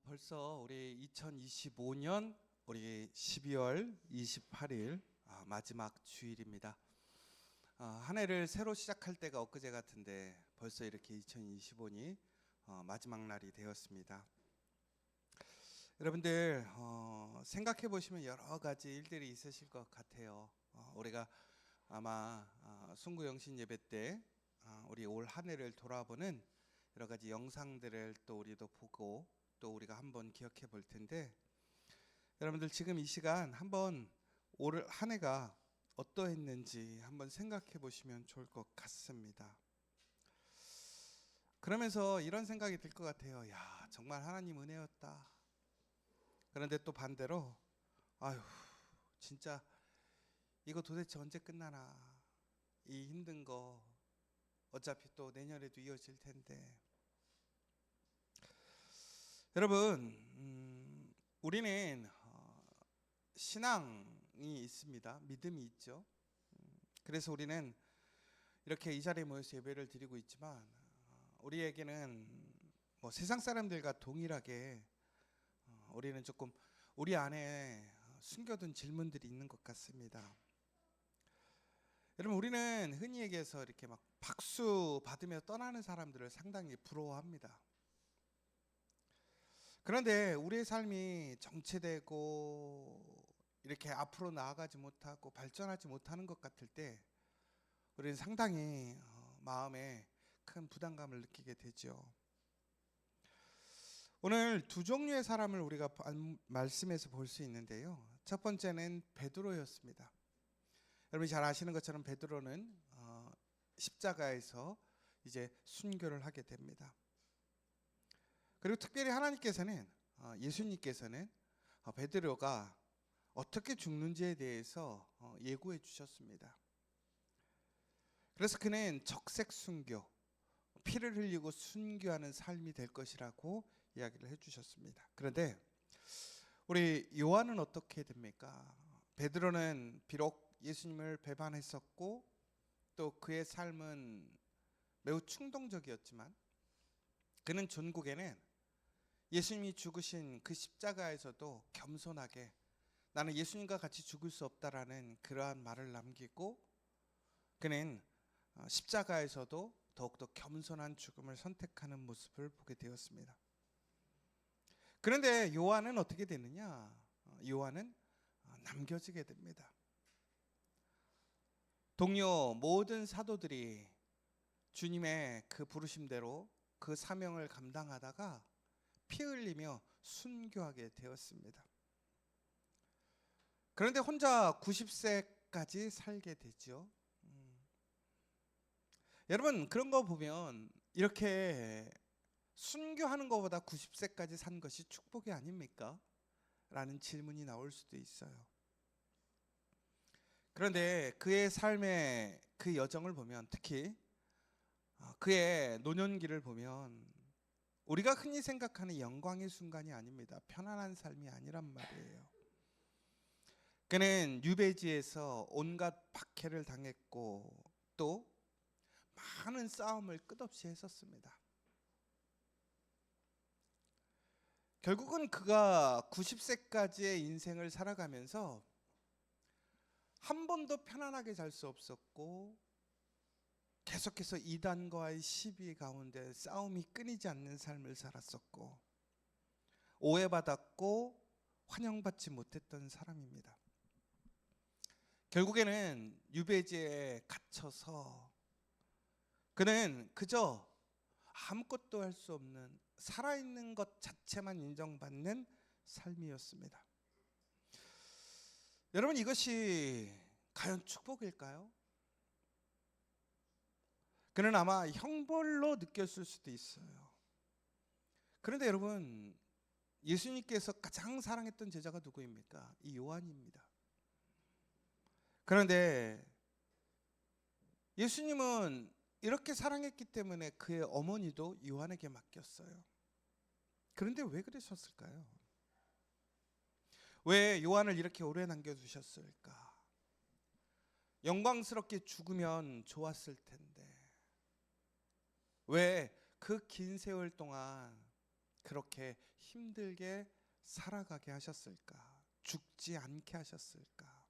벌써 우리 2025년 우리 12월 28일 마지막 주일입니다. 한 해를 새로 시작할 때가 엊그제 같은데 벌써 이렇게 2025년 마지막 날이 되었습니다. 여러분들 생각해 보시면 여러 가지 일들이 있으실 것 같아요. 우리가 아마 순구영신 예배 때 우리 올 한 해를 돌아보는 여러 가지 영상들을 또 우리도 보고 또 우리가 한번 기억해 볼 텐데, 여러분들 지금 이 시간 한번 올 한 해가 어떠했는지 한번 생각해 보시면 좋을 것 같습니다. 그러면서 이런 생각이 들 것 같아요. 야, 정말 하나님 은혜였다. 그런데 또 반대로 아유, 진짜 이거 도대체 언제 끝나나, 이 힘든 거 어차피 또 내년에도 이어질 텐데. 여러분, 우리는 신앙이 있습니다. 믿음이 있죠. 그래서 우리는 이렇게 이 자리에 모여서 예배를 드리고 있지만 우리에게는 뭐 세상 사람들과 동일하게 우리는 조금 우리 안에 숨겨둔 질문들이 있는 것 같습니다. 여러분, 우리는 흔히 얘기해서 이렇게 막 박수 받으며 떠나는 사람들을 상당히 부러워합니다. 그런데 우리의 삶이 정체되고 이렇게 앞으로 나아가지 못하고 발전하지 못하는 것 같을 때 우리는 상당히 마음에 큰 부담감을 느끼게 되죠. 오늘 두 종류의 사람을 우리가 말씀에서 볼 수 있는데요. 첫 번째는 베드로였습니다. 여러분이 잘 아시는 것처럼 베드로는 십자가에서 이제 순교를 하게 됩니다. 그리고 특별히 하나님께서는 예수님께서는 베드로가 어떻게 죽는지에 대해서 예고해 주셨습니다. 그래서 그는 적색 순교, 피를 흘리고 순교하는 삶이 될 것이라고 이야기를 해주셨습니다. 그런데 우리 요한은 어떻게 됩니까? 베드로는 비록 예수님을 배반했었고 또 그의 삶은 매우 충동적이었지만 그는 전국에는 예수님이 죽으신 그 십자가에서도 겸손하게 나는 예수님과 같이 죽을 수 없다라는 그러한 말을 남기고 그는 십자가에서도 더욱더 겸손한 죽음을 선택하는 모습을 보게 되었습니다. 그런데 요한은 어떻게 되느냐? 요한은 남겨지게 됩니다. 동료 모든 사도들이 주님의 그 부르심대로 그 사명을 감당하다가 피 흘리며 순교하게 되었습니다. 그런데 혼자 90세까지 살게 되죠. 여러분, 그런 거 보면 이렇게 순교하는 것보다 90세까지 산 것이 축복이 아닙니까? 라는 질문이 나올 수도 있어요. 그런데 그의 삶의 그 여정을 보면, 특히 그의 노년기를 보면 우리가 흔히 생각하는 영광의 순간이 아닙니다. 편안한 삶이 아니란 말이에요. 그는 유배지에서 온갖 박해를 당했고 또 많은 싸움을 끝없이 했었습니다. 결국은 그가 90세까지의 인생을 살아가면서 한 번도 편안하게 잘 수 없었고 계속해서 이단과의 시비 가운데 싸움이 끊이지 않는 삶을 살았었고 오해받았고 환영받지 못했던 사람입니다. 결국에는 유배지에 갇혀서 그는 그저 아무것도 할 수 없는 살아있는 것 자체만 인정받는 삶이었습니다. 여러분, 이것이 과연 축복일까요? 그는 아마 형벌로 느꼈을 수도 있어요. 그런데 여러분, 예수님께서 가장 사랑했던 제자가 누구입니까? 이 요한입니다. 그런데 예수님은 이렇게 사랑했기 때문에 그의 어머니도 요한에게 맡겼어요. 그런데 왜 그러셨을까요? 왜 요한을 이렇게 오래 남겨두셨을까? 영광스럽게 죽으면 좋았을 텐데. 왜 그 긴 세월 동안 그렇게 힘들게 살아가게 하셨을까? 죽지 않게 하셨을까?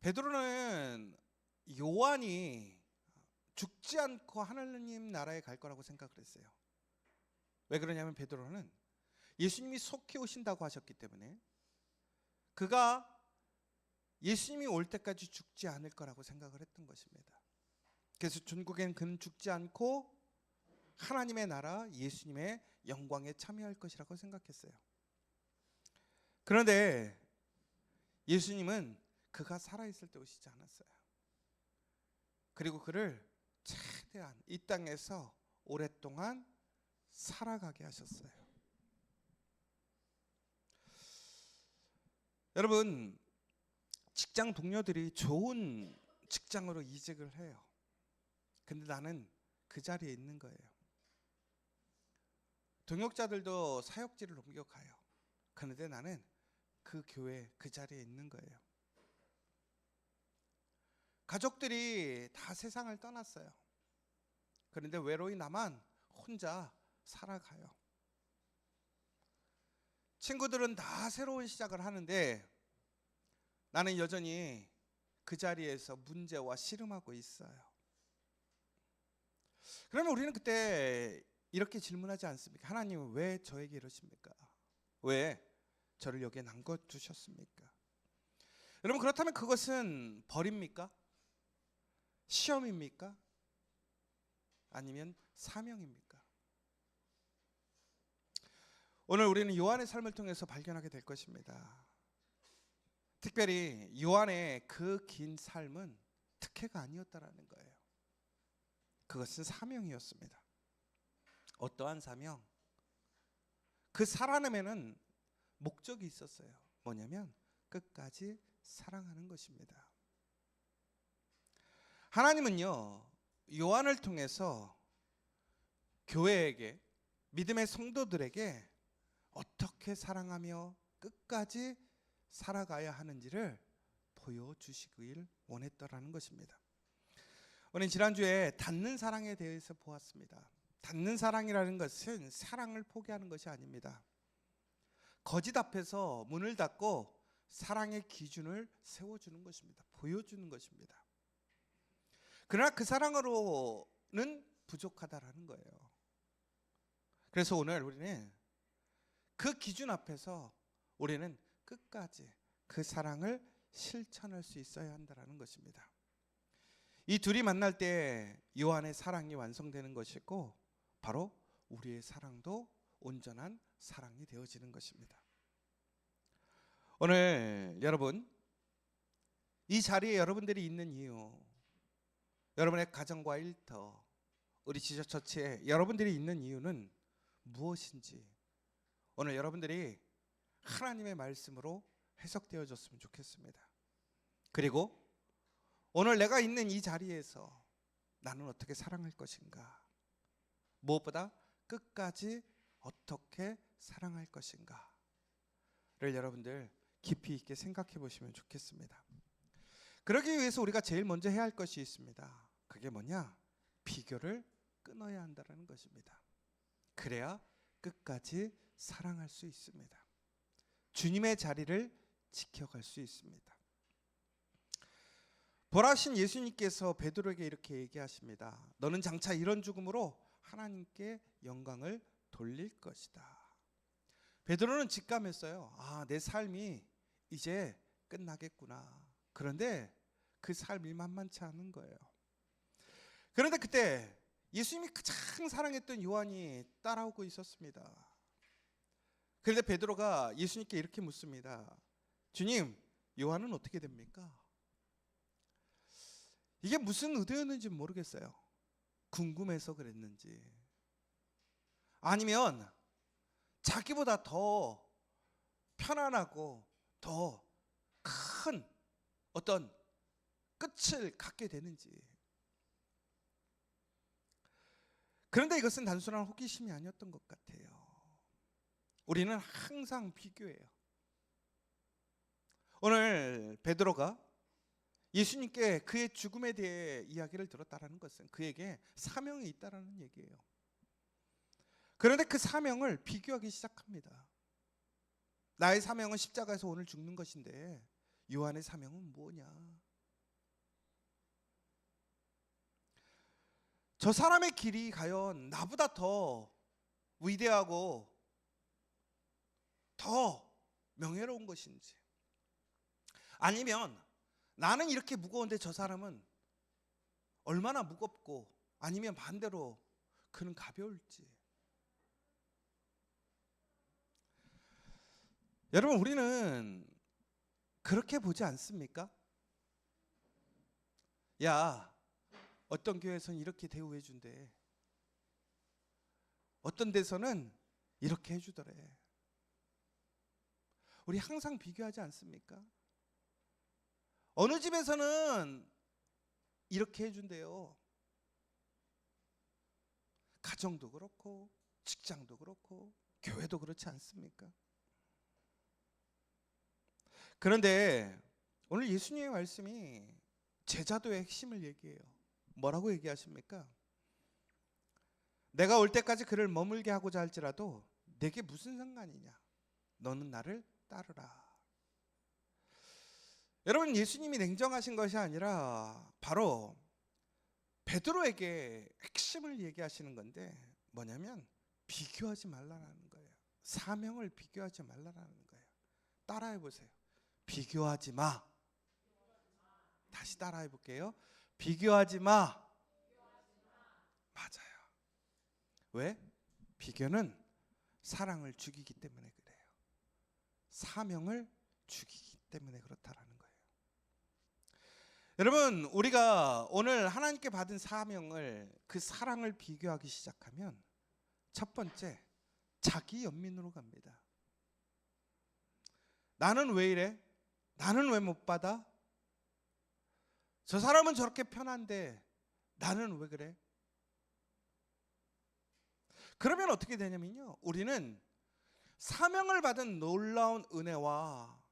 베드로는 요한이 죽지 않고 하나님 나라에 갈 거라고 생각을 했어요. 왜 그러냐면 베드로는 예수님이 속히 오신다고 하셨기 때문에 그가 예수님이 올 때까지 죽지 않을 거라고 생각을 했던 것입니다. 그래서 전국엔 그는 죽지 않고 하나님의 나라 예수님의 영광에 참여할 것이라고 생각했어요. 그런데 예수님은 그가 살아있을 때 오시지 않았어요. 그리고 그를 최대한 이 땅에서 오랫동안 살아가게 하셨어요. 여러분, 직장 동료들이 좋은 직장으로 이직을 해요. 근데 나는 그 자리에 있는 거예요. 동역자들도 사역지를 옮겨가요. 그런데 나는 그 교회 그 자리에 있는 거예요. 가족들이 다 세상을 떠났어요. 그런데 외로이 나만 혼자 살아가요. 친구들은 다 새로운 시작을 하는데 나는 여전히 그 자리에서 문제와 씨름하고 있어요. 그러면 우리는 그때 이렇게 질문하지 않습니까? 하나님은 왜 저에게 이러십니까? 왜 저를 여기에 남겨두셨습니까? 여러분, 그렇다면 그것은 벌입니까? 시험입니까? 아니면 사명입니까? 오늘 우리는 요한의 삶을 통해서 발견하게 될 것입니다. 특별히 요한의 그 긴 삶은 특혜가 아니었다라는 거예요. 그것은 사명이었습니다. 어떠한 사명? 그 살아남에는 목적이 있었어요. 뭐냐면 끝까지 사랑하는 것입니다. 하나님은요, 요한을 통해서 교회에게, 믿음의 성도들에게 어떻게 사랑하며 끝까지 살아가야 하는지를 보여주시길 원했더라는 것입니다. 우리는 지난주에 닫는 사랑에 대해서 보았습니다. 닫는 사랑이라는 것은 사랑을 포기하는 것이 아닙니다. 거짓 앞에서 문을 닫고 사랑의 기준을 세워주는 것입니다. 보여주는 것입니다. 그러나 그 사랑으로는 부족하다라는 거예요. 그래서 오늘 우리는 그 기준 앞에서 우리는 끝까지 그 사랑을 실천할 수 있어야 한다는 것입니다. 이 둘이 만날 때 요한의 사랑이 완성되는 것이고 바로 우리의 사랑도 온전한 사랑이 되어지는 것입니다. 오늘 여러분, 이 자리에 여러분들이 있는 이유, 여러분의 가정과 일터, 우리 지저처치에 여러분들이 있는 이유는 무엇인지 오늘 여러분들이 하나님의 말씀으로 해석되어졌으면 좋겠습니다. 그리고 오늘 내가 있는 이 자리에서 나는 어떻게 사랑할 것인가? 무엇보다 끝까지 어떻게 사랑할 것인가를 여러분들 깊이 있게 생각해 보시면 좋겠습니다. 그러기 위해서 우리가 제일 먼저 해야 할 것이 있습니다. 그게 뭐냐? 비교를 끊어야 한다는 것입니다. 그래야 끝까지 사랑할 수 있습니다. 주님의 자리를 지켜갈 수 있습니다. 보라신 예수님께서 베드로에게 이렇게 얘기하십니다. 너는 장차 이런 죽음으로 하나님께 영광을 돌릴 것이다. 베드로는 직감했어요. 내 삶이 이제 끝나겠구나. 그런데 그 삶이 만만치 않은 거예요. 그런데 그때 예수님이 가장 사랑했던 요한이 따라오고 있었습니다. 그런데 베드로가 예수님께 이렇게 묻습니다. 주님, 요한은 어떻게 됩니까? 이게 무슨 의도였는지 모르겠어요. 궁금해서 그랬는지 아니면 자기보다 더 편안하고 더 큰 어떤 끝을 갖게 되는지. 그런데 이것은 단순한 호기심이 아니었던 것 같아요. 우리는 항상 비교해요. 오늘 베드로가 예수님께 그의 죽음에 대해 이야기를 들었다라는 것은 그에게 사명이 있다라는 얘기예요. 그런데 그 사명을 비교하기 시작합니다. 나의 사명은 십자가에서 오늘 죽는 것인데 요한의 사명은 뭐냐? 저 사람의 길이 과연 나보다 더 위대하고 더 명예로운 것인지, 아니면 나는 이렇게 무거운데 저 사람은 얼마나 무겁고, 아니면 반대로 그는 가벼울지. 여러분, 우리는 그렇게 보지 않습니까? 야, 어떤 교회에서는 이렇게 대우해 준대, 어떤 데서는 이렇게 해주더래. 우리 항상 비교하지 않습니까? 어느 집에서는 이렇게 해준대요. 가정도 그렇고 직장도 그렇고 교회도 그렇지 않습니까? 그런데 오늘 예수님의 말씀이 제자도의 핵심을 얘기해요. 뭐라고 얘기하십니까? 내가 올 때까지 그를 머물게 하고자 할지라도 내게 무슨 상관이냐? 너는 나를 따르라. 여러분, 예수님이 냉정하신 것이 아니라 바로 베드로에게 핵심을 얘기하시는 건데, 뭐냐면 비교하지 말라는 거예요. 사명을 비교하지 말라는 거예요. 따라해 보세요. 비교하지 마. 다시 따라해 볼게요. 비교하지 마. 맞아요. 왜? 비교는 사랑을 죽이기 때문에 그래요. 사명을 죽이기 때문에 그렇다라는 거예요. 여러분, 우리가 오늘 하나님께 받은 사명을, 그 사랑을 비교하기 시작하면 첫 번째, 자기 연민으로 갑니다. 나는 왜 이래? 나는 왜 못 받아? 저 사람은 저렇게 편한데 나는 왜 그래? 그러면 어떻게 되냐면요, 우리는 사명을 받은 놀라운 은혜와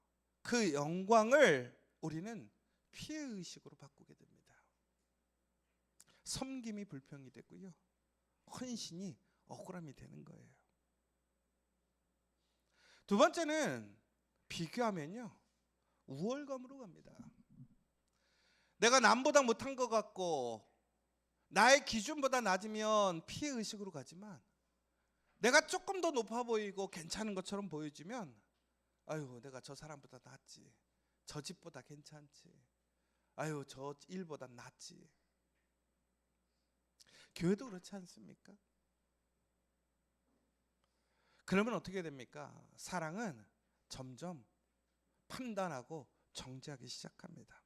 그 영광을 우리는 피해의식으로 바꾸게 됩니다. 섬김이 불평이 되고요, 헌신이 억울함이 되는 거예요. 두 번째는 비교하면요, 우월감으로 갑니다. 내가 남보다 못한 것 같고 나의 기준보다 낮으면 피해의식으로 가지만, 내가 조금 더 높아 보이고 괜찮은 것처럼 보여지면, 아유, 내가 저 사람보다 낫지, 저 집보다 괜찮지, 아유, 저 일보다 낫지. 교회도 그렇지 않습니까? 그러면 어떻게 됩니까? 사랑은 점점 판단하고 정죄하기 시작합니다.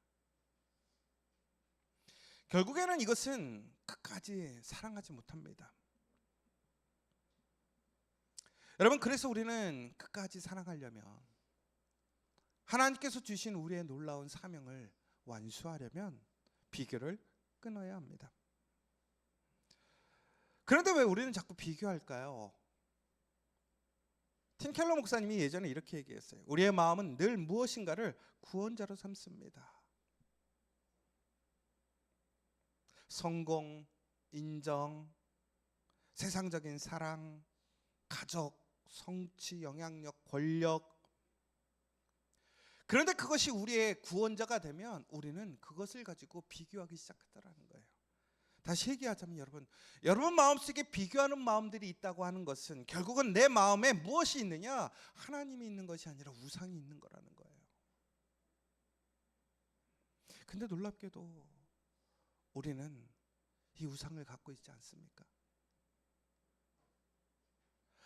결국에는 이것은 끝까지 사랑하지 못합니다. 여러분, 그래서 우리는 끝까지 사랑하려면, 하나님께서 주신 우리의 놀라운 사명을 완수하려면 비교를 끊어야 합니다. 그런데 왜 우리는 자꾸 비교할까요? 팀 켈러 목사님이 예전에 이렇게 얘기했어요. 우리의 마음은 늘 무엇인가를 구원자로 삼습니다. 성공, 인정, 세상적인 사랑, 가족, 성취, 영향력, 권력. 그런데 그것이 우리의 구원자가 되면 우리는 그것을 가지고 비교하기 시작하더라는 거예요. 다시 얘기하자면, 여러분 마음속에 비교하는 마음들이 있다고 하는 것은 결국은 내 마음에 무엇이 있느냐? 하나님이 있는 것이 아니라 우상이 있는 거라는 거예요. 근데 놀랍게도 우리는 이 우상을 갖고 있지 않습니까?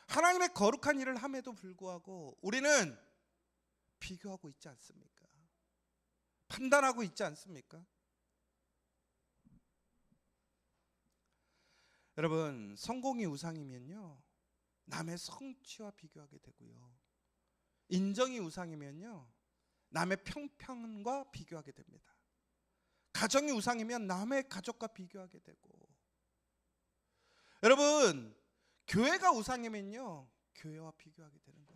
하나님의 거룩한 일을 함에도 불구하고 우리는 비교하고 있지 않습니까? 판단하고 있지 않습니까? 여러분, 성공이 우상이면요, 남의 성취와 비교하게 되고요, 인정이 우상이면요, 남의 평판과 비교하게 됩니다. 가정이 우상이면 남의 가족과 비교하게 되고, 여러분, 교회가 우상이면요, 교회와 비교하게 되는 거예요.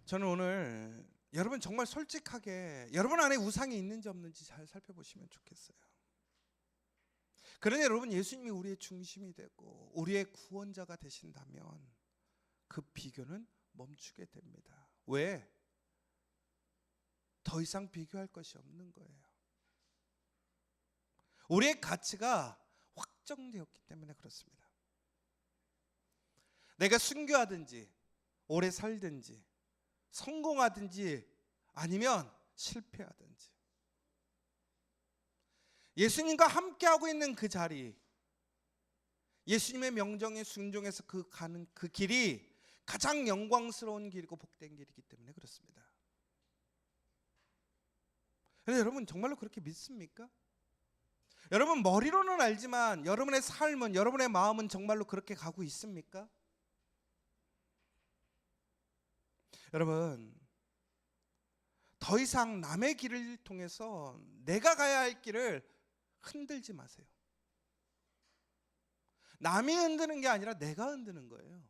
저는 오늘 여러분 정말 솔직하게 여러분 안에 우상이 있는지 없는지 잘 살펴보시면 좋겠어요. 그러나 여러분 예수님이 우리의 중심이 되고 우리의 구원자가 되신다면 그 비교는 멈추게 됩니다. 왜? 더 이상 비교할 것이 없는 거예요. 우리의 가치가 확정되었기 때문에 그렇습니다. 내가 순교하든지 오래 살든지 성공하든지 아니면 실패하든지 예수님과 함께하고 있는 그 자리, 예수님의 명령에 순종해서 가는 그 길이 가장 영광스러운 길이고 복된 길이기 때문에 그렇습니다. 그런데 여러분 정말로 그렇게 믿습니까? 여러분 머리로는 알지만 여러분의 삶은, 여러분의 마음은 정말로 그렇게 가고 있습니까? 여러분 더 이상 남의 길을 통해서 내가 가야 할 길을 흔들지 마세요. 남이 흔드는 게 아니라 내가 흔드는 거예요.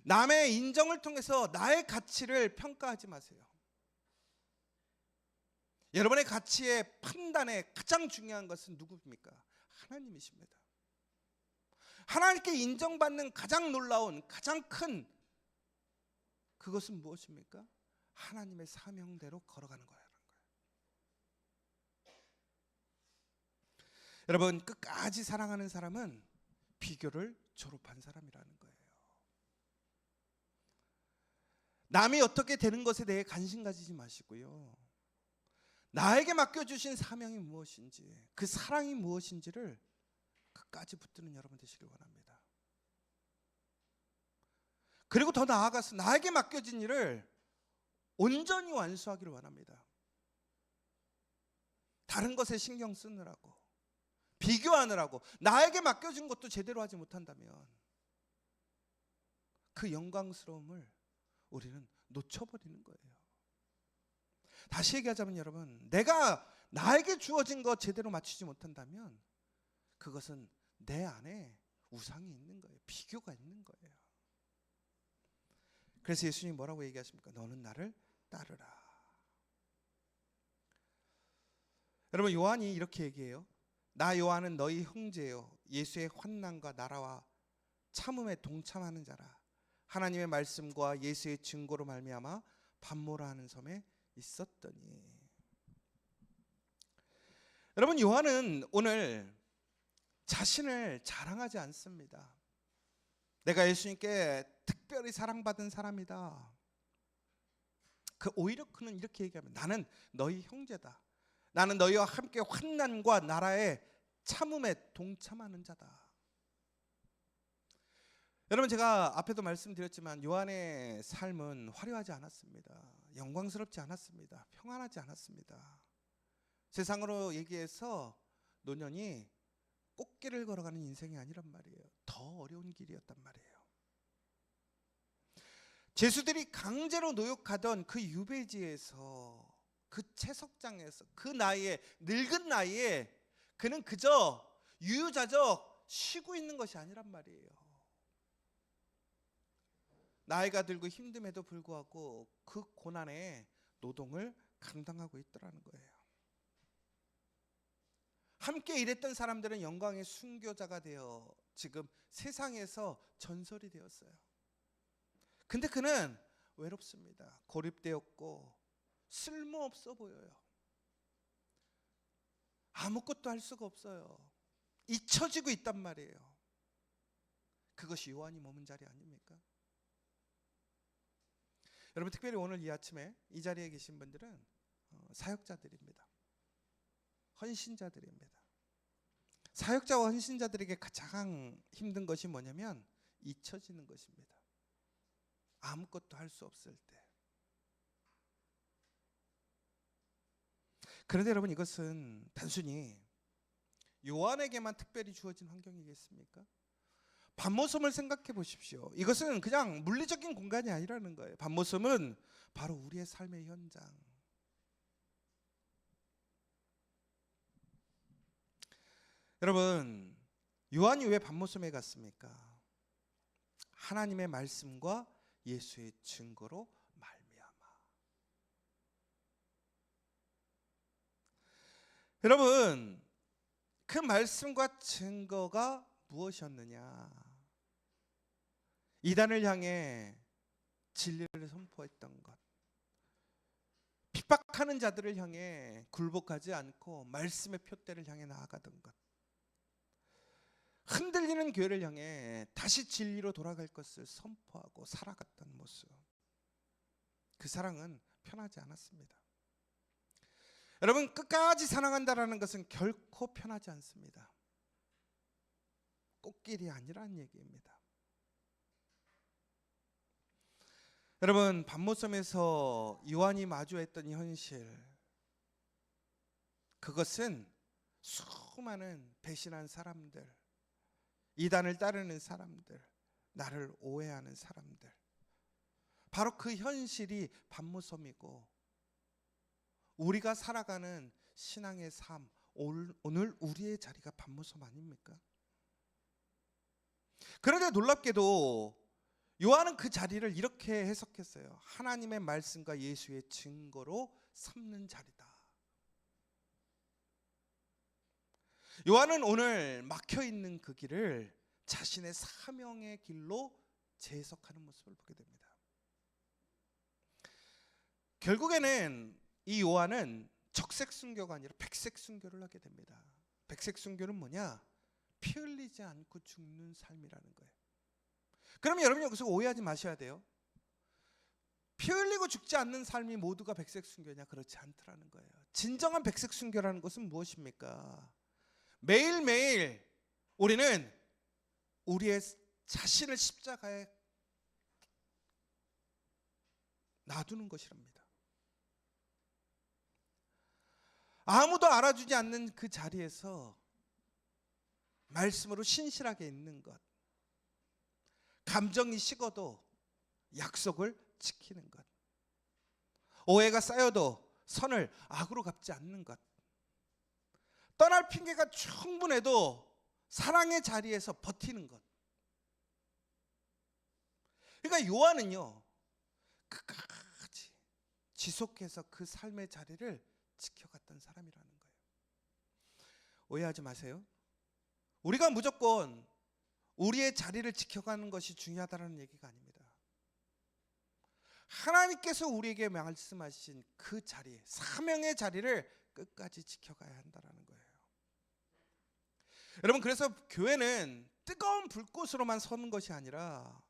남의 인정을 통해서 나의 가치를 평가하지 마세요. 여러분의 가치의 판단에 가장 중요한 것은 누구입니까? 하나님이십니다. 하나님께 인정받는 가장 놀라운, 가장 큰 그것은 무엇입니까? 하나님의 사명대로 걸어가는 거라는 거예요. 여러분 끝까지 사랑하는 사람은 비교를 졸업한 사람이라는 거예요. 남이 어떻게 되는 것에 대해 관심 가지지 마시고요. 나에게 맡겨주신 사명이 무엇인지, 그 사랑이 무엇인지를 끝까지 붙드는 여러분 되시길 원합니다. 그리고 더 나아가서 나에게 맡겨진 일을 온전히 완수하기를 원합니다. 다른 것에 신경 쓰느라고, 비교하느라고 나에게 맡겨진 것도 제대로 하지 못한다면 그 영광스러움을 우리는 놓쳐버리는 거예요. 다시 얘기하자면 여러분, 내가 나에게 주어진 것 제대로 맞추지 못한다면 그것은 내 안에 우상이 있는 거예요. 비교가 있는 거예요. 그래서 예수님이 뭐라고 얘기하십니까? 너는 나를 따르라. 여러분 요한이 이렇게 얘기해요. 나 요한은 너희 형제요 예수의 환난과 나라와 참음에 동참하는 자라. 하나님의 말씀과 예수의 증거로 말미암아 밤모라 하는 섬에 있었더니. 여러분 요한은 오늘 자신을 자랑하지 않습니다. 내가 예수님께 특별히 사랑받은 사람이다. 오히려 그는 이렇게 얘기합니다. 나는 너희 형제다. 나는 너희와 함께 환난과 나라의 참음에 동참하는 자다. 여러분 제가 앞에도 말씀드렸지만 요한의 삶은 화려하지 않았습니다. 영광스럽지 않았습니다. 평안하지 않았습니다. 세상으로 얘기해서 노년이 꽃길을 걸어가는 인생이 아니란 말이에요. 더 어려운 길이었단 말이에요. 죄수들이 강제로 노역하던 그 유배지에서, 그 채석장에서, 그 나이에, 늙은 나이에 그는 그저 유유자적 쉬고 있는 것이 아니란 말이에요. 나이가 들고 힘듦에도 불구하고 그 고난의 노동을 감당하고 있더라는 거예요. 함께 일했던 사람들은 영광의 순교자가 되어 지금 세상에서 전설이 되었어요. 근데 그는 외롭습니다. 고립되었고 쓸모없어 보여요. 아무것도 할 수가 없어요. 잊혀지고 있단 말이에요. 그것이 요한이 머문 자리 아닙니까? 여러분 특별히 오늘 이 아침에 이 자리에 계신 분들은 사역자들입니다. 헌신자들입니다. 사역자와 헌신자들에게 가장 힘든 것이 뭐냐면 잊혀지는 것입니다. 아무것도 할 수 없을 때. 그런데 여러분 이것은 단순히 요한에게만 특별히 주어진 환경이겠습니까? 밤모섬을 생각해 보십시오. 이것은 그냥 물리적인 공간이 아니라는 거예요. 밤모섬은 바로 우리의 삶의 현장. 여러분 요한이 왜 밤모섬에 갔습니까? 하나님의 말씀과 예수의 증거로 말미암아. 여러분, 그 말씀과 증거가 무엇이었느냐? 이단을 향해 진리를 선포했던 것, 핍박하는 자들을 향해 굴복하지 않고 말씀의 표대를 향해 나아가던 것, 흔들리는 교회를 향해 다시 진리로 돌아갈 것을 선포하고 살아갔던 모습, 그 사랑은 편하지 않았습니다. 여러분, 끝까지 사랑한다라는 것은 결코 편하지 않습니다. 꽃길이 아니라는 얘기입니다. 여러분, 반모섬에서 요한이 마주했던 현실, 그것은 수많은 배신한 사람들, 이단을 따르는 사람들, 나를 오해하는 사람들, 바로 그 현실이 반모섬이고 우리가 살아가는 신앙의 삶, 오늘 우리의 자리가 반모섬 아닙니까? 그런데 놀랍게도 요한은 그 자리를 이렇게 해석했어요. 하나님의 말씀과 예수의 증거로 삼는 자리다. 요한은 오늘 막혀있는 그 길을 자신의 사명의 길로 재해석하는 모습을 보게 됩니다. 결국에는 이 요한은 적색 순교가 아니라 백색 순교를 하게 됩니다. 백색 순교는 뭐냐? 피 흘리지 않고 죽는 삶이라는 거예요. 그러면 여러분 여기서 오해하지 마셔야 돼요. 피 흘리고 죽지 않는 삶이 모두가 백색 순교냐? 그렇지 않더라는 거예요. 진정한 백색 순교라는 것은 무엇입니까? 매일매일 우리는 우리의 자신을 십자가에 놔두는 것이랍니다. 아무도 알아주지 않는 그 자리에서 말씀으로 신실하게 있는 것, 감정이 식어도 약속을 지키는 것, 오해가 쌓여도 선을 악으로 갚지 않는 것, 떠날 핑계가 충분해도 사랑의 자리에서 버티는 것. 그러니까 요한은요, 끝까지 지속해서 그 삶의 자리를 지켜갔던 사람이라는 거예요. 오해하지 마세요. 우리가 무조건 우리의 자리를 지켜가는 것이 중요하다는 얘기가 아닙니다. 하나님께서 우리에게 말씀하신 그 자리, 사명의 자리를 끝까지 지켜가야 한다는 거예요. 여러분, 그래서 교회는 뜨거운 불꽃으로만 서는 것이 아니라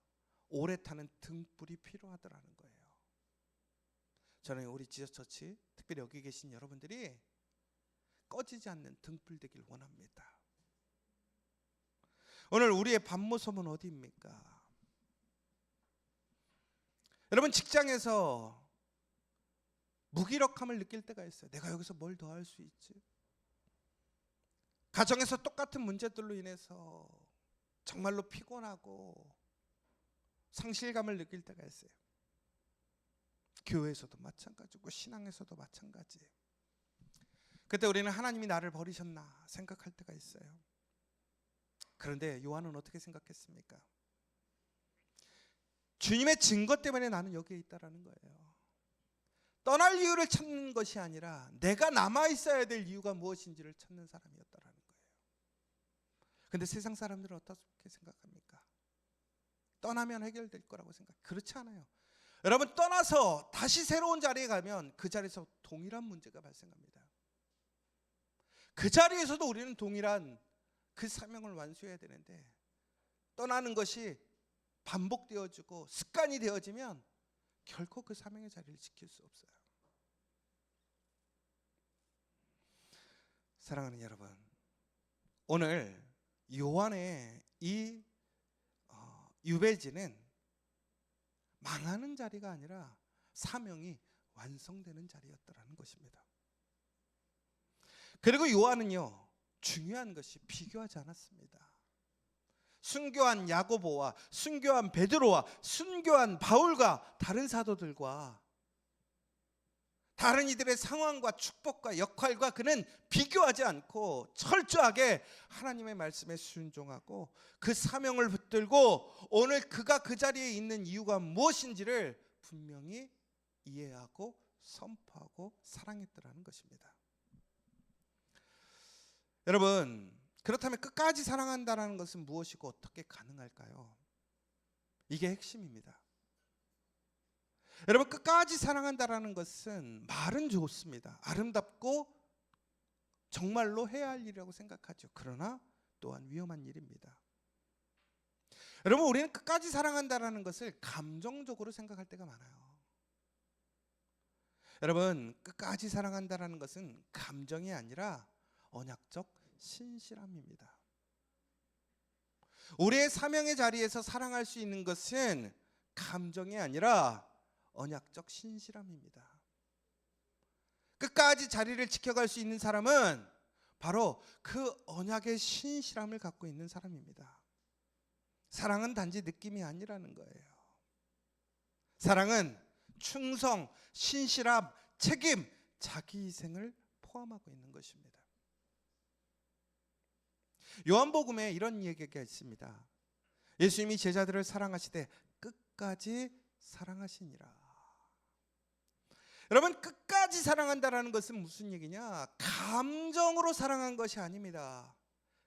오래 타는 등불이 필요하더라는 거예요. 저는 우리 지저처치, 특별히 여기 계신 여러분들이 꺼지지 않는 등불 되길 원합니다. 오늘 우리의 반모섬은 어디입니까? 여러분, 직장에서 무기력함을 느낄 때가 있어요. 내가 여기서 뭘 더 할 수 있지? 가정에서 똑같은 문제들로 인해서 정말로 피곤하고 상실감을 느낄 때가 있어요. 교회에서도 마찬가지고 신앙에서도 마찬가지예요. 그때 우리는 하나님이 나를 버리셨나 생각할 때가 있어요. 그런데 요한은 어떻게 생각했습니까? 주님의 증거 때문에 나는 여기에 있다라는 거예요. 떠날 이유를 찾는 것이 아니라 내가 남아 있어야 될 이유가 무엇인지를 찾는 사람이었다라는 거예요. 근데 세상 사람들은 어떻게 생각합니까? 떠나면 해결될 거라고 생각. 그렇지 않아요. 여러분, 떠나서 다시 새로운 자리에 가면 그 자리에서 동일한 문제가 발생합니다. 그 자리에서도 우리는 동일한 그 사명을 완수해야 되는데, 떠나는 것이 반복되어지고 습관이 되어지면 결코 그 사명의 자리를 지킬 수 없어요. 사랑하는 여러분, 오늘 요한의 이 유배지는 망하는 자리가 아니라 사명이 완성되는 자리였다라는 것입니다. 그리고 요한은요, 중요한 것이 비교하지 않았습니다. 순교한 야고보와 순교한 베드로와 순교한 바울과 다른 사도들과 다른 이들의 상황과 축복과 역할과 그는 비교하지 않고 철저하게 하나님의 말씀에 순종하고 그 사명을 붙들고 오늘 그가 그 자리에 있는 이유가 무엇인지를 분명히 이해하고 선포하고 사랑했더라는 것입니다. 여러분, 그렇다면 끝까지 사랑한다는 것은 무엇이고 어떻게 가능할까요? 이게 핵심입니다. 여러분, 끝까지 사랑한다는 것은 말은 좋습니다. 아름답고 정말로 해야 할 일이라고 생각하죠. 그러나 또한 위험한 일입니다. 여러분, 우리는 끝까지 사랑한다는 것을 감정적으로 생각할 때가 많아요. 여러분, 끝까지 사랑한다는 것은 감정이 아니라 언약적 신실함입니다. 우리의 사명의 자리에서 사랑할 수 있는 것은 감정이 아니라 언약적 신실함입니다. 끝까지 자리를 지켜갈 수 있는 사람은 바로 그 언약의 신실함을 갖고 있는 사람입니다. 사랑은 단지 느낌이 아니라는 거예요. 사랑은 충성, 신실함, 책임, 자기희생을 포함하고 있는 것입니다. 요한복음에 이런 얘기가 있습니다. 예수님이 제자들을 사랑하시되 끝까지 사랑하시니라. 여러분, 끝까지 사랑한다는 것은 무슨 얘기냐? 감정으로 사랑한 것이 아닙니다.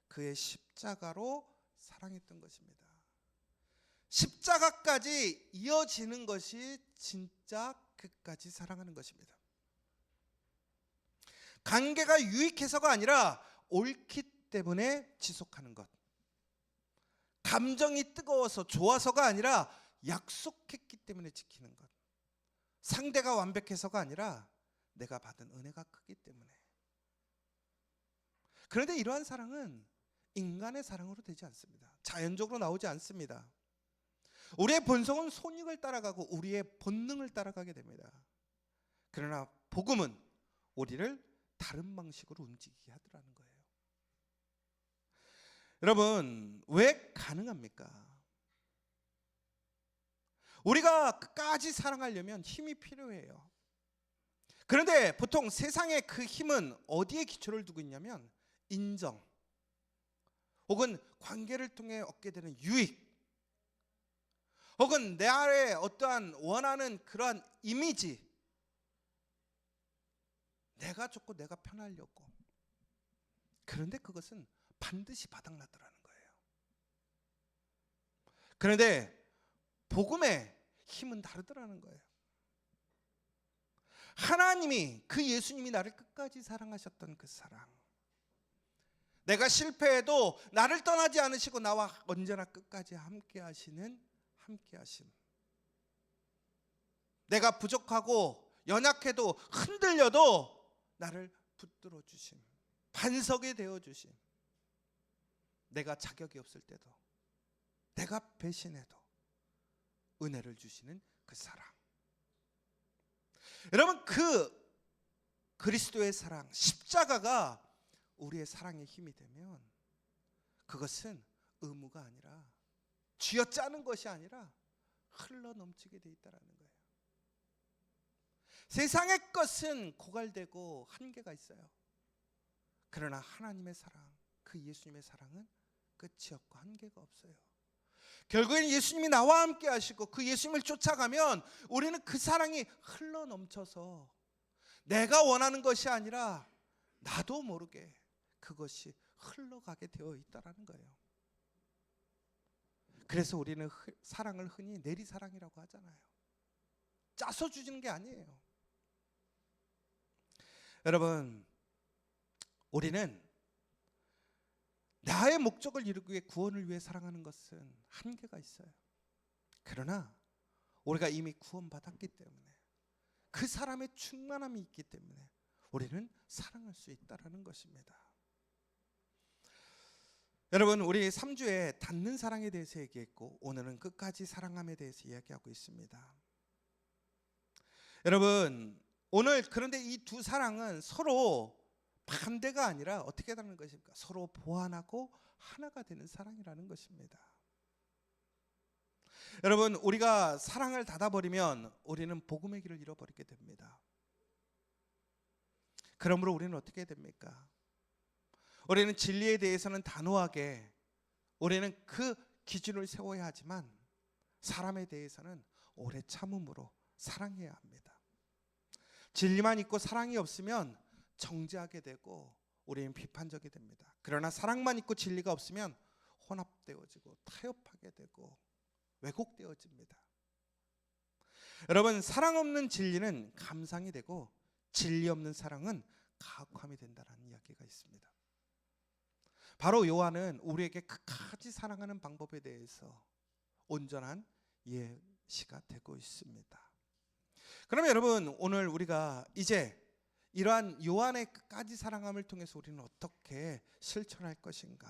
그의 십자가로 사랑했던 것입니다. 십자가까지 이어지는 것이 진짜 끝까지 사랑하는 것입니다. 관계가 유익해서가 아니라 옳기 때문에 지속하는 것. 감정이 뜨거워서 좋아서가 아니라 약속했기 때문에 지키는 것. 상대가 완벽해서가 아니라 내가 받은 은혜가 크기 때문에. 그런데 이러한 사랑은 인간의 사랑으로 되지 않습니다. 자연적으로 나오지 않습니다. 우리의 본성은 손익을 따라가고 우리의 본능을 따라가게 됩니다. 그러나 복음은 우리를 다른 방식으로 움직이게 하더라는 거예요. 여러분, 왜 가능합니까? 우리가 끝까지 사랑하려면 힘이 필요해요. 그런데 보통 세상의 그 힘은 어디에 기초를 두고 있냐면 인정 혹은 관계를 통해 얻게 되는 유익 혹은 내 아래 어떠한 원하는 그러한 이미지, 내가 좋고 내가 편하려고. 그런데 그것은 반드시 바닥나더라는 거예요. 그런데 복음의 힘은 다르더라는 거예요. 하나님이 그 예수님이 나를 끝까지 사랑하셨던 그 사랑, 내가 실패해도 나를 떠나지 않으시고 나와 언제나 끝까지 함께 하시는 함께하심, 내가 부족하고 연약해도 흔들려도 나를 붙들어 주심, 반석이 되어 주심, 내가 자격이 없을 때도 내가 배신해도 은혜를 주시는 그 사랑. 여러분, 그 그리스도의 사랑, 십자가가 우리의 사랑의 힘이 되면 그것은 의무가 아니라 쥐어짜는 것이 아니라 흘러 넘치게 돼 있다는 거예요. 세상의 것은 고갈되고 한계가 있어요. 그러나 하나님의 사랑, 그 예수님의 사랑은 끝이 없고 한계가 없어요. 결국엔 예수님이 나와 함께 하시고 그 예수님을 쫓아가면 우리는 그 사랑이 흘러 넘쳐서 내가 원하는 것이 아니라 나도 모르게 그것이 흘러가게 되어 있다는 거예요. 그래서 우리는 사랑을 흔히 내리사랑이라고 하잖아요. 짜서 주시는 게 아니에요. 여러분, 우리는 나의 목적을 이루기 위해 구원을 위해 사랑하는 것은 한계가 있어요. 그러나 우리가 이미 구원받았기 때문에 그 사람의 충만함이 있기 때문에 우리는 사랑할 수 있다는 것입니다. 여러분, 우리 3주에 닿는 사랑에 대해서 얘기했고 오늘은 끝까지 사랑함에 대해서 이야기하고 있습니다. 여러분, 오늘 그런데 이 두 사랑은 서로 반대가 아니라 어떻게 되는 것입니까? 서로 보완하고 하나가 되는 사랑이라는 것입니다. 여러분, 우리가 사랑을 닫아버리면 우리는 복음의 길을 잃어버리게 됩니다. 그러므로 우리는 어떻게 해야 됩니까? 우리는 진리에 대해서는 단호하게 우리는 그 기준을 세워야 하지만 사람에 대해서는 오래 참음으로 사랑해야 합니다. 진리만 있고 사랑이 없으면 정죄하게 되고 우리는 비판적이 됩니다. 그러나 사랑만 있고 진리가 없으면 혼합되어지고 타협하게 되고 왜곡되어집니다. 여러분, 사랑 없는 진리는 감상이 되고 진리 없는 사랑은 가혹함이 된다는 이야기가 있습니다. 바로 요한은 우리에게 끝까지 사랑하는 방법에 대해서 온전한 예시가 되고 있습니다. 그러면 여러분, 오늘 우리가 이제 이러한 요한의 끝까지 사랑함을 통해서 우리는 어떻게 실천할 것인가?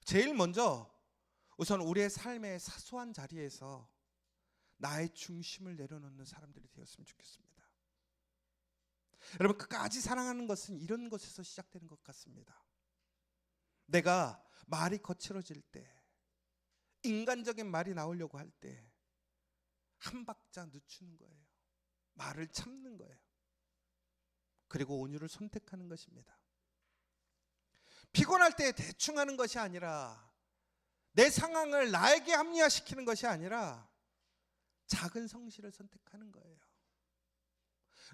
제일 먼저 우선 우리의 삶의 사소한 자리에서 나의 중심을 내려놓는 사람들이 되었으면 좋겠습니다. 여러분, 끝까지 사랑하는 것은 이런 것에서 시작되는 것 같습니다. 내가 말이 거칠어질 때, 인간적인 말이 나오려고 할 때 한 박자 늦추는 거예요. 말을 참는 거예요. 그리고 온유를 선택하는 것입니다. 피곤할 때 대충 하는 것이 아니라, 내 상황을 나에게 합리화시키는 것이 아니라 작은 성실을 선택하는 거예요.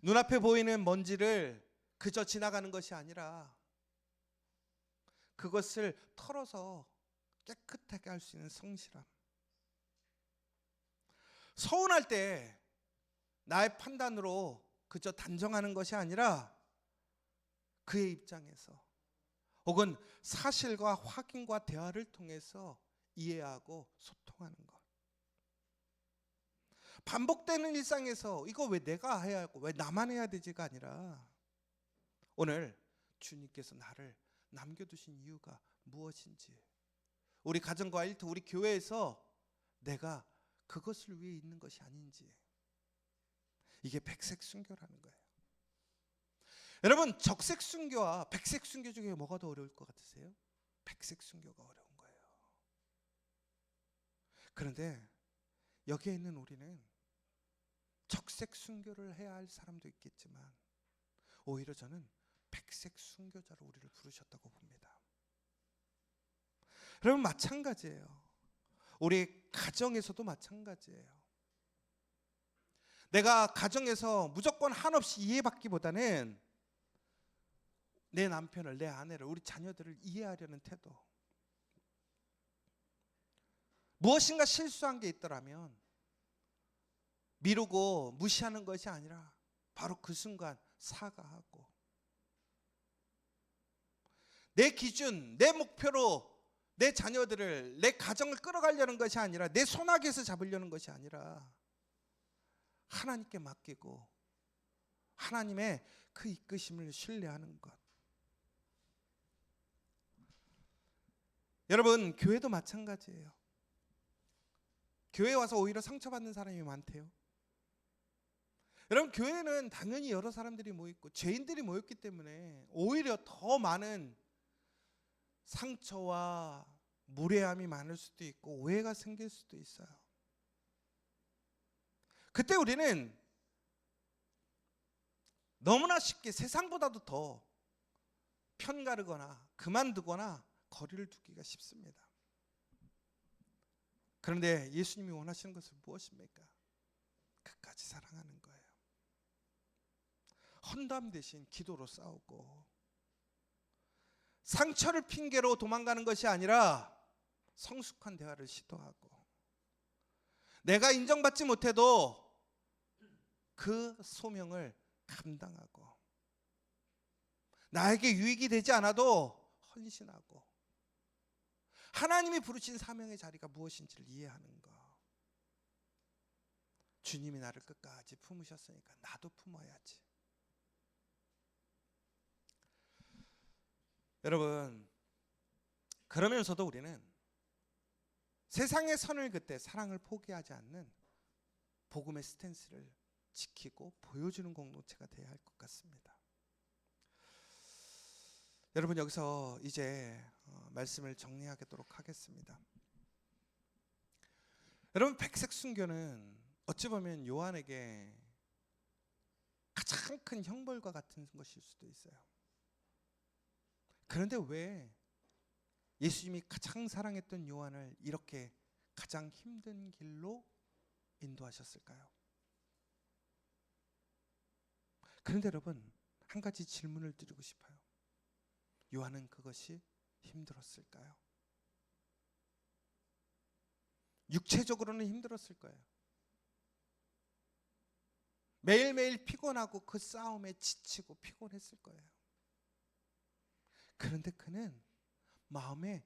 눈앞에 보이는 먼지를 그저 지나가는 것이 아니라 그것을 털어서 깨끗하게 할 수 있는 성실함. 서운할 때 나의 판단으로 그저 단정하는 것이 아니라 그의 입장에서 혹은 사실과 확인과 대화를 통해서 이해하고 소통하는 것. 반복되는 일상에서 이거 왜 내가 해야 하고 왜 나만 해야 되지가 아니라 오늘 주님께서 나를 남겨두신 이유가 무엇인지, 우리 가정과 일터, 우리 교회에서 내가 그것을 위해 있는 것이 아닌지, 이게 백색 순교라는 거예요. 여러분, 적색 순교와 백색 순교 중에 뭐가 더 어려울 것 같으세요? 백색 순교가 어려운 거예요. 그런데 여기에 있는 우리는 적색 순교를 해야 할 사람도 있겠지만 오히려 저는 백색 순교자로 우리를 부르셨다고 봅니다. 여러분, 마찬가지예요. 우리 가정에서도 마찬가지예요. 내가 가정에서 무조건 한없이 이해받기보다는 내 남편을, 내 아내를, 우리 자녀들을 이해하려는 태도. 무엇인가 실수한 게 있더라면 미루고 무시하는 것이 아니라 바로 그 순간 사과하고, 내 기준, 내 목표로 내 자녀들을, 내 가정을 끌어가려는 것이 아니라, 내 손아귀에서 잡으려는 것이 아니라 하나님께 맡기고 하나님의 그 이끄심을 신뢰하는 것. 여러분, 교회도 마찬가지예요. 교회에 와서 오히려 상처받는 사람이 많대요. 여러분, 교회는 당연히 여러 사람들이 모였고 죄인들이 모였기 때문에 오히려 더 많은 상처와 무례함이 많을 수도 있고 오해가 생길 수도 있어요. 그때 우리는 너무나 쉽게 세상보다도 더 편가르거나 그만두거나 거리를 두기가 쉽습니다. 그런데 예수님이 원하시는 것은 무엇입니까? 끝까지 사랑하는 거예요. 헌담 대신 기도로 싸우고, 상처를 핑계로 도망가는 것이 아니라 성숙한 대화를 시도하고, 내가 인정받지 못해도 그 소명을 감당하고, 나에게 유익이 되지 않아도 헌신하고, 하나님이 부르신 사명의 자리가 무엇인지를 이해하는 것. 주님이 나를 끝까지 품으셨으니까 나도 품어야지. 여러분, 그러면서도 우리는 세상의 선을 긋되 사랑을 포기하지 않는 복음의 스탠스를 지키고 보여주는 공동체가 되어야 할 것 같습니다. 여러분, 여기서 이제 말씀을 정리하도록 하겠습니다. 여러분, 백색 순교는 어찌 보면 요한에게 가장 큰 형벌과 같은 것일 수도 있어요. 그런데 왜 예수님이 가장 사랑했던 요한을 이렇게 가장 힘든 길로 인도하셨을까요? 그런데 여러분, 한 가지 질문을 드리고 싶어요. 요한은 그것이 힘들었을까요? 육체적으로는 힘들었을 거예요. 매일매일 피곤하고 그 싸움에 지치고 피곤했을 거예요. 그런데 그는 마음에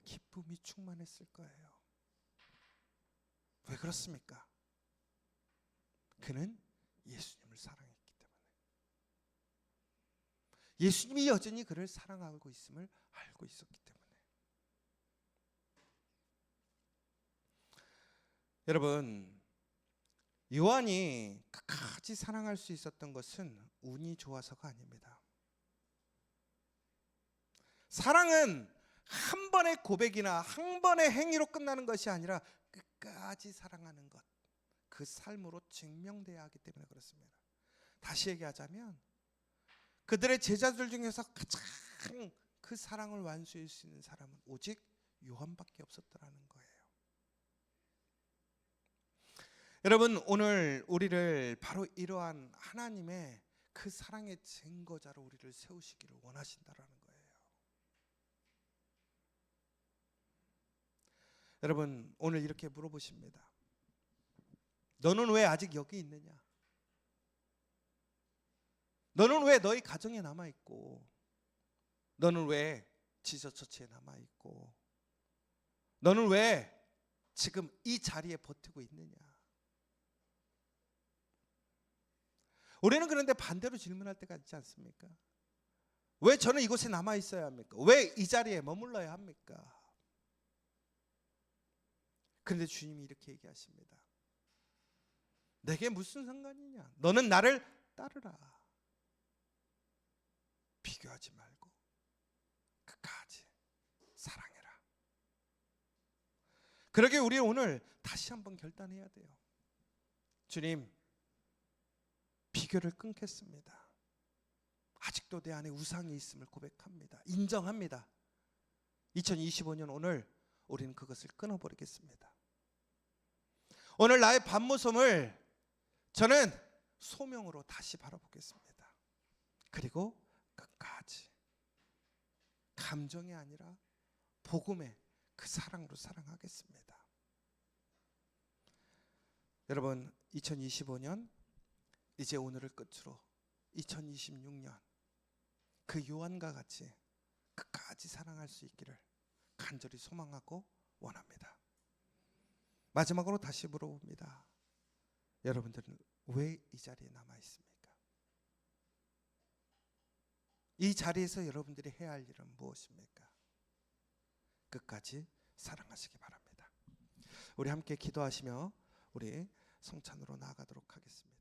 기쁨이 충만했을 거예요. 왜 그렇습니까? 그는 예수님을 사랑했기 때문에. 예수님이 여전히 그를 사랑하고 있음을 알고 있었기 때문에. 여러분, 요한이 끝까지 사랑할 수 있었던 것은 운이 좋아서가 아닙니다. 사랑은 한 번의 고백이나 한 번의 행위로 끝나는 것이 아니라 끝까지 사랑하는 것, 그 삶으로 증명돼야 하기 때문에 그렇습니다. 다시 얘기하자면 그들의 제자들 중에서 가장 그 사랑을 완수할 수 있는 사람은 오직 요한밖에 없었더라는 거예요. 여러분, 오늘 우리를 바로 이러한 하나님의 그 사랑의 증거자로 우리를 세우시기를 원하신다라는 거예요. 여러분, 오늘 이렇게 물어보십니다. 너는 왜 아직 여기 있느냐? 너는 왜 너희 가정에 남아있고, 너는 왜 지저처치에 남아있고, 너는 왜 지금 이 자리에 버티고 있느냐? 우리는 그런데 반대로 질문할 때가 있지 않습니까? 왜 저는 이곳에 남아있어야 합니까? 왜 이 자리에 머물러야 합니까? 그런데 주님이 이렇게 얘기하십니다. 내게 무슨 상관이냐? 너는 나를 따르라. 비교하지 말고 끝까지 사랑해라. 그러게 우리 오늘 다시 한번 결단해야 돼요. 주님, 비교를 끊겠습니다. 아직도 내 안에 우상이 있음을 고백합니다. 인정합니다. 2025년 오늘 우리는 그것을 끊어버리겠습니다. 오늘 나의 반모섬을 저는 소명으로 다시 바라보겠습니다. 그리고 끝까지 감정이 아니라 복음의 그 사랑으로 사랑하겠습니다. 여러분, 2025년 이제 오늘을 끝으로 2026년 그 요한과 같이 끝까지 사랑할 수 있기를 간절히 소망하고 원합니다. 마지막으로 다시 물어봅니다. 여러분들은 왜 이 자리에 남아 있습니까? 이 자리에서 여러분들이 해야 할 일은 무엇입니까? 끝까지 사랑하시기 바랍니다. 우리 함께 기도하시며 우리 성찬으로 나아가도록 하겠습니다.